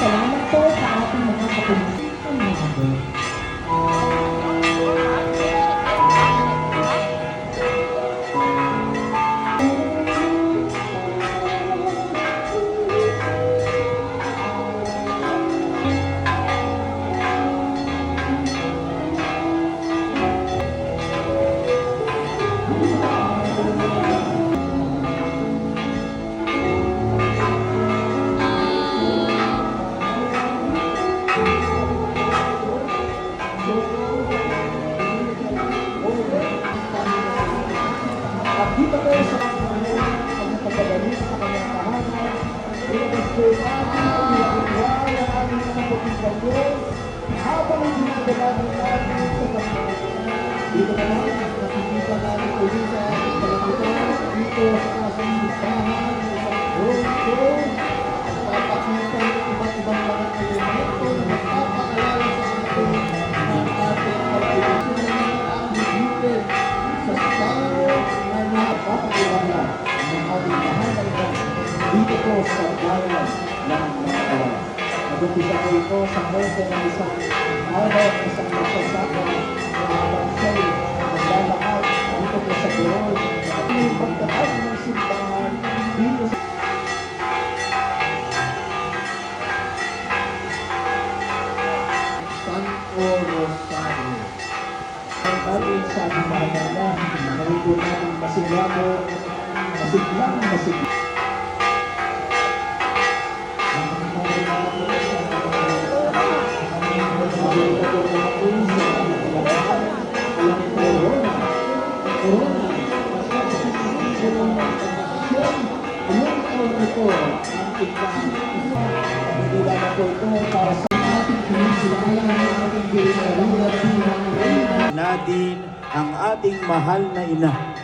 Salamat po sa ating mga kapulisan. Dito po sa pagpapadali sa kanyang tahanan, pinag-isip natin ang iwakwala ang aming mga puting bagay habang dinadalangin natin sa kapatid. Dito naman, nakikita natin ulit sa ating palamutan dito sa ating listahan ng isang roadshow at papakita ng iba't ibang mga elemento na magpapaalala sa atin ng ating pagpapatuloy ang bibigyan sa tao na napapakilala ng ating mahalaga dito po sa bayan ng Makawa. Nag-umpisa po ito sa moto ng isang araw, isang magsasaka na bansay naglalakad dito po sa Burol at yung pagkakad ng simbahan dito sa Santo Rosario. Ang ating sa ating mahalaga, narito natin masiglago, masiglang masiglang. Natin ang ating mahal na ina.